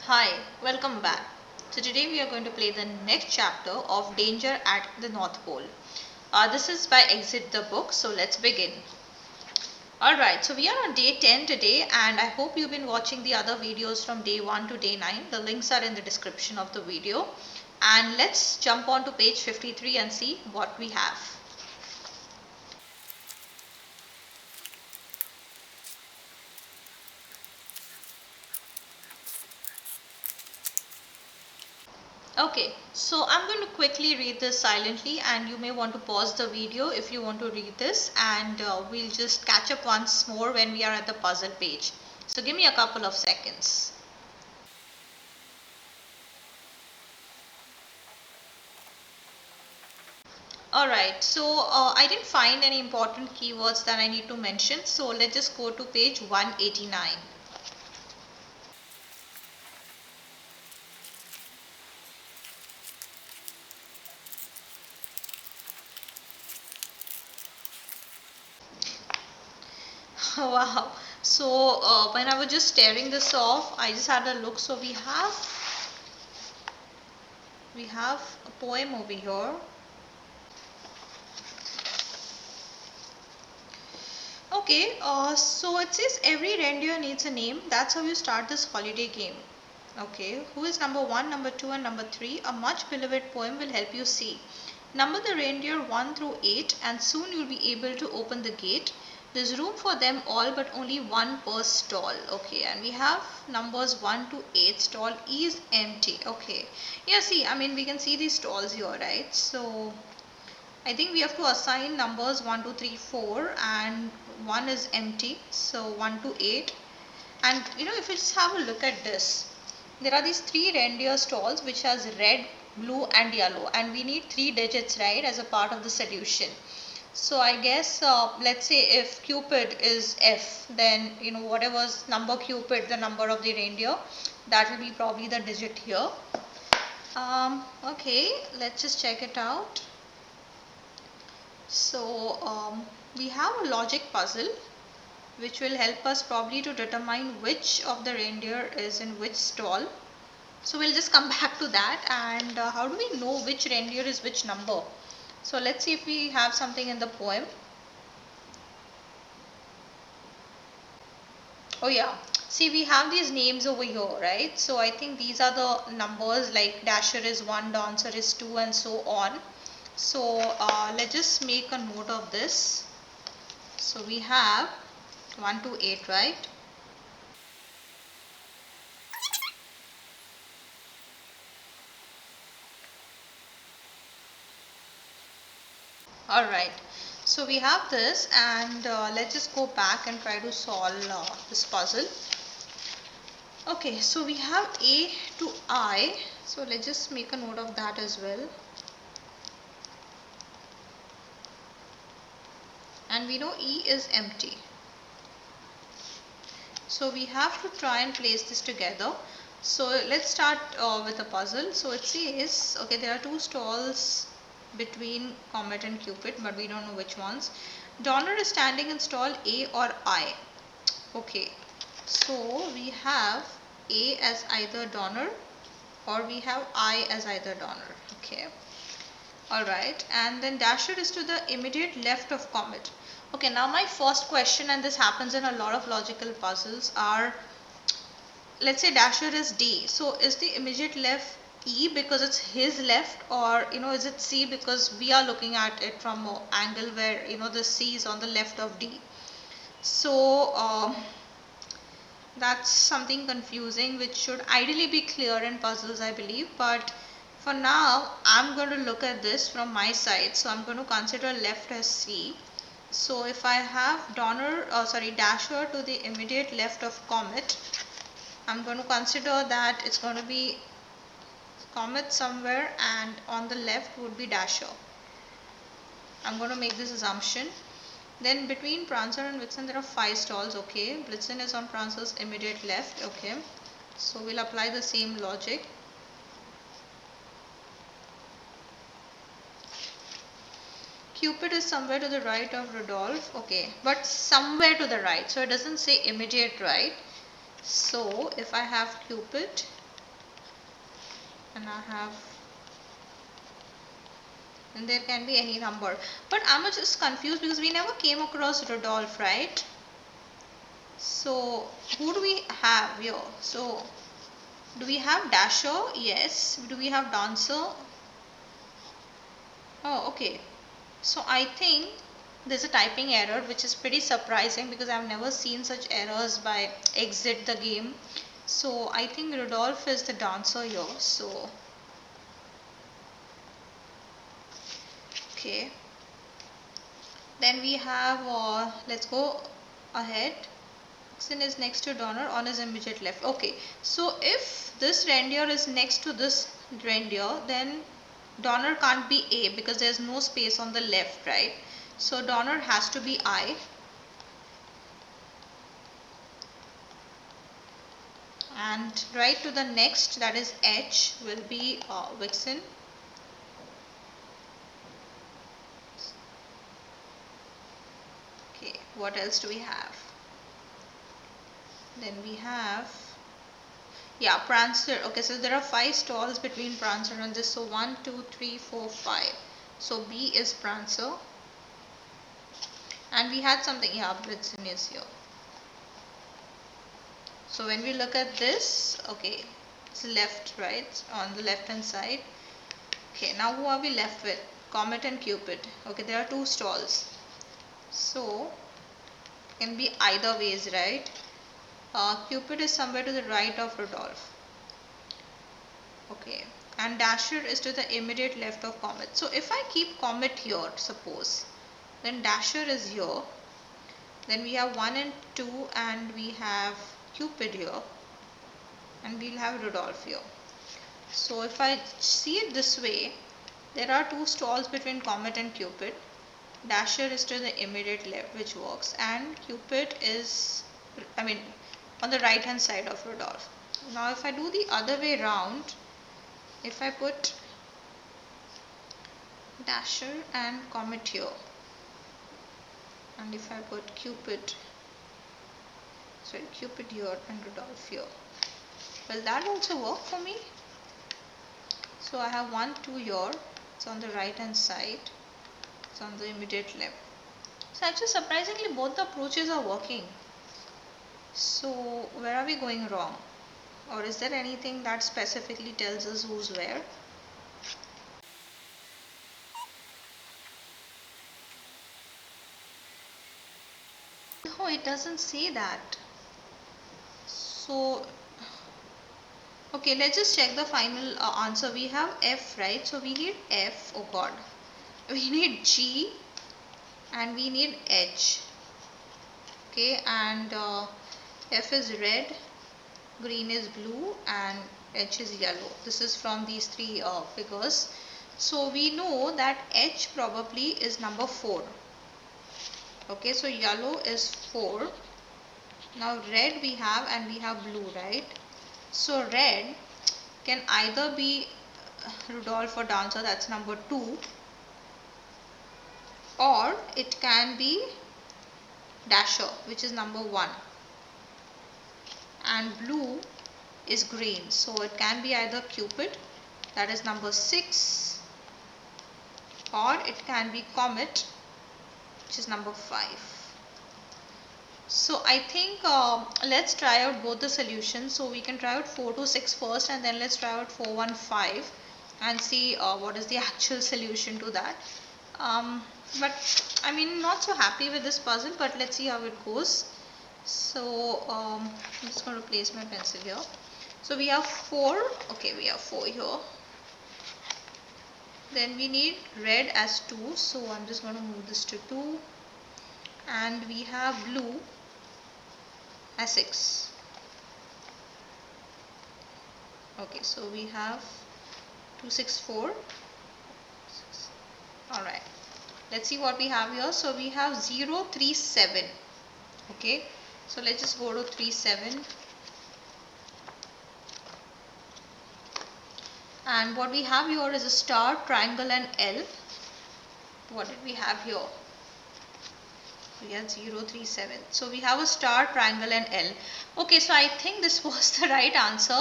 Hi, welcome back. So today we are going to play the next chapter of Danger at the North Pole. This is by Exit the Book, so let's begin. Alright, so we are on day 10 today and I hope you've been watching the other videos from day 1 to day 9. The links are in the description of the video. And let's jump on to page 53 and see what we have. Okay, so I'm going to quickly read this silently and you may want to pause the video if you want to read this, and we'll just catch up once more when we are at the puzzle page. So give me a couple of seconds. Alright, so I didn't find any important keywords that I need to mention, so let's just go to page 189. Wow, so when I was just staring this off, I just had a look. So we have a poem over here. Okay, so it says every reindeer needs a name. That's how you start this holiday game. Okay, who is number 1, number 2 and number 3? A much beloved poem will help you see. Number the reindeer 1 through 8 and soon you'll be able to open the gate. There's room for them all but only one per stall. Okay, and we have numbers 1 to 8. Stall E is empty. Okay, yeah, see, I mean we can see these stalls here, right? So I think we have to assign numbers 1, 2, 3, 4 and 1 is empty. So 1 to 8. And if you just have a look at this, there are these 3 reindeer stalls which has red, blue and yellow, and we need 3 digits, right, as a part of the solution. So I guess let's say if Cupid is F, then whatever's number Cupid, the number of the reindeer, that will be probably the digit here. Okay, let's just check it out. So we have a logic puzzle which will help us probably to determine which of the reindeer is in which stall. So we'll just come back to that. And how do we know which reindeer is which number? So let's see if we have something in the poem. Oh yeah, see, we have these names over here, right? So I think these are the numbers, like Dasher is 1, Dancer is 2 and so on. So let's just make a note of this. So we have 1 to 8, right? Alright, so we have this, and let's just go back and try to solve this puzzle. Okay, so we have A to I, so let's just make a note of that as well. And we know E is empty. So we have to try and place this together. So let's start with a puzzle. So it says, okay, there are 2 stalls between Comet and Cupid, but we don't know which ones. Donner is standing in stall A or I. Okay, so we have A as either Donner or we have I as either Donner. Okay, alright, and then Dasher is to the immediate left of Comet. Okay, now my first question, and this happens in a lot of logical puzzles, are, let's say Dasher is D. So is the immediate left E because it's his left, or is it C because we are looking at it from an angle where the C is on the left of D. So that's something confusing which should ideally be clear in puzzles, I believe, but for now I'm going to look at this from my side. So I'm going to consider left as C. So if I have Dasher to the immediate left of Comet, I'm going to consider that it's going to be Comet somewhere and on the left would be Dasher. I'm going to make this assumption. Then between Prancer and Vixen there are 5 stalls. Okay, Blitzen is on Prancer's immediate left. Okay, so we'll apply the same logic. Cupid is somewhere to the right of Rudolph. Okay, but somewhere to the right, so it doesn't say immediate right. So if I have Cupid and I have, and there can be any number. But I'm just confused because we never came across Rudolph, right? So who do we have here? So do we have Dasher? Yes. Do we have Dancer? Oh, okay. So I think there's a typing error, which is pretty surprising because I've never seen such errors by exit the game. So I think Rudolph is the dancer here. So okay. Then we have, let's go ahead. Vixen is next to Donner on his immediate left. Okay, so if this reindeer is next to this reindeer, then Donner can't be A because there's no space on the left, right? So Donner has to be I. And right to the next, that is H, will be Vixen. Okay, what else do we have? Then we have, yeah, Prancer. Okay, so there are 5 stalls between Prancer and this. So 1, 2, 3, 4, 5. So B is Prancer. And we had something, yeah, Blitzen is here. So when we look at this, okay, it's left, right, on the left hand side. Okay, now who are we left with? Comet and Cupid. Okay, there are 2 stalls. So can be either ways, right? Cupid is somewhere to the right of Rudolph. Okay, and Dasher is to the immediate left of Comet. So if I keep Comet here, suppose, then Dasher is here. Then we have 1 and 2, and we have Cupid here, and we'll have Rudolph here. So if I see it this way, there are 2 stalls between Comet and Cupid. Dasher is to the immediate left, which works, and Cupid is, I mean, on the right hand side of Rudolph. Now if I do the other way round, if I put Dasher and Comet here, and if I put Cupid here and Rudolph here, will that also work for me? So I have 1, 2 here, it's on the right hand side, it's on the immediate left. So actually surprisingly both the approaches are working. So where are we going wrong? Or is there anything that specifically tells us who's where? No, it doesn't say that. So okay, let's just check the final answer. We have F, right? So we need F, oh god. We need G and we need H. Okay, and F is red, green is blue, and H is yellow. This is from these 3 figures. So we know that H probably is number 4. Okay, so yellow is 4. Now red we have and we have blue, right? So red can either be Rudolph or Dancer, that's number 2, or it can be Dasher, which is number 1. And blue is green, so it can be either Cupid, that is number 6, or it can be Comet, which is number 5. So I think let's try out both the solutions. So we can try out 4 to 6 first, and then let's try out 4, 1, 5 and see what is the actual solution to that. But I mean, not so happy with this puzzle, but let's see how it goes. So I'm just going to place my pencil here. So we have 4. Okay, we have 4 here. Then we need red as 2. So I'm just going to move this to 2. And we have blue as 6. Okay, so we have 2, 6, 4. Alright, let's see what we have here. So we have 0, 3, 7. Okay, so let's just go to 3, 7. And what we have here is a star, triangle and L. What did we have here? We had 0, 3, 7. So we have a star, triangle and L. Okay, so I think this was the right answer.